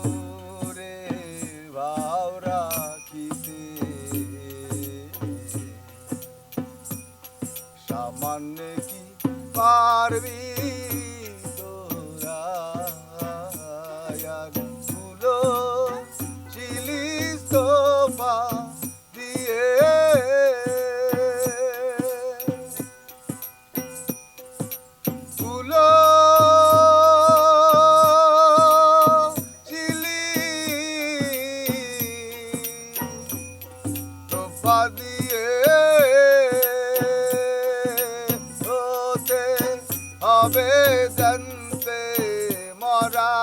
গোরে ভাব রাখিতে সামান্য কি পারবি তোরা তুলো চিলিস তোফা দিয়ে তুলো দিয়ে হতে হবে জানতে মরা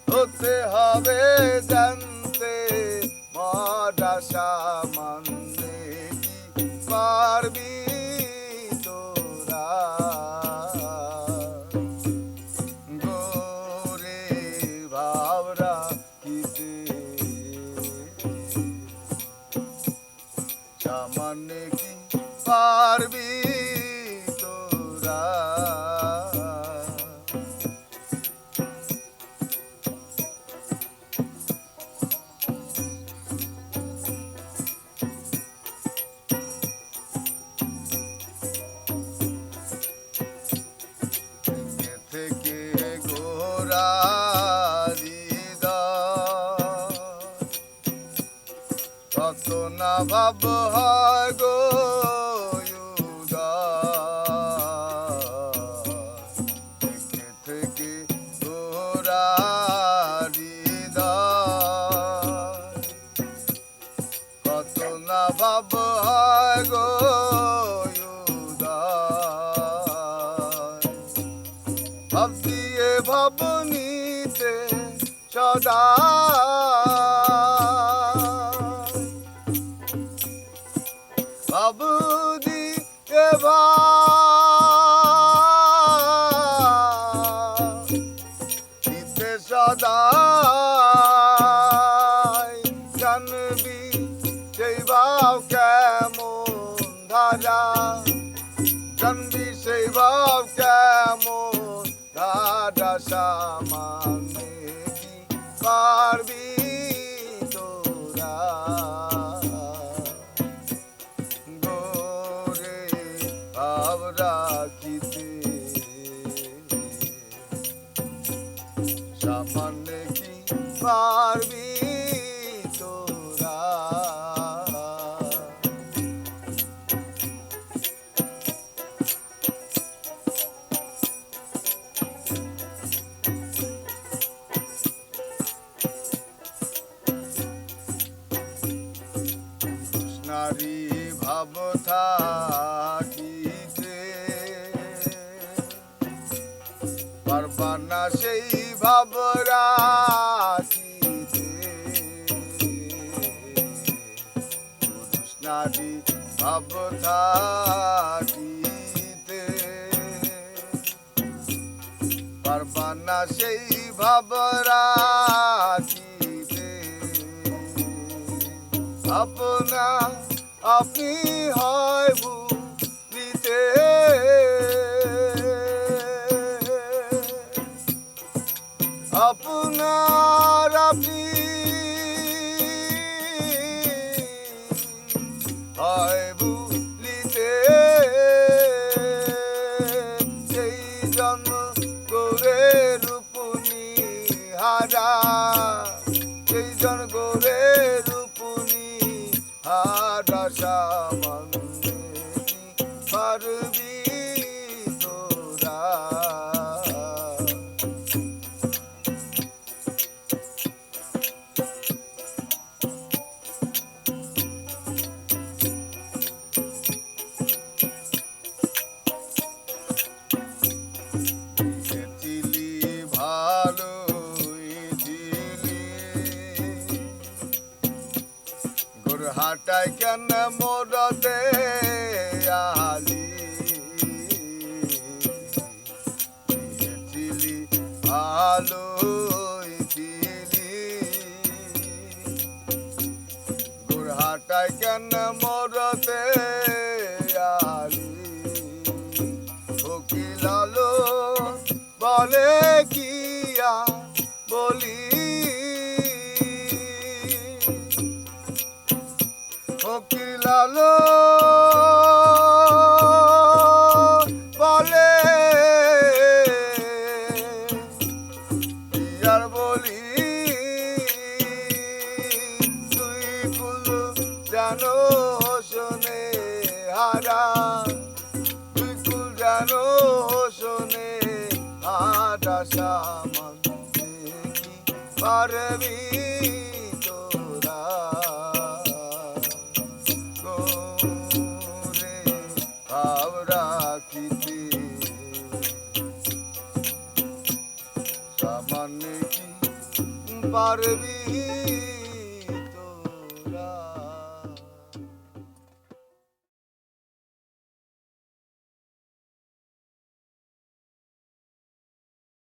হতে হবে জানতে মরা সামান্যে কি পারবি তোরা গোরে ভাব রাখিতে সামান্য কি পারবি তোরা থেকে গোরা কত না ভাব হয় গো থেকে গোরা কত না ভাব হয় গো ভাব দিয়ে ভাবনিতে সদা বাবু দিয়ে দিতে সদা জানবি সেই ভাব কেমন ধারা জানবি সেই ভাব কেমন ধারা সামান্য কি পারবি তোরা ভাব রাখিতে সামান্য কি পারবি তোরা নারী ভাব থাকিতে পারবানা সেই ভাব রাখিতে পুরুষ নারী ভাব থাকিতে পারবানা সেই ভাব রাখিতে আপনা আপনি হয় ভুলিতে আপনার আপনি হয় ভুলিতে সেই জন্ম গোরে রূপনি হারা সেই জন গোরে রূপনি হারা সামান্য কি পারবি তোরা হাটাই কেন মোরতে আলি দিলি ভালো দিলি গোরহাটাই কেন মোরতে আলি ফকিলালো বলে কি সামান্তে কি পারবি তোরা করে ভাব রাখিতে সামান্য কি পারবি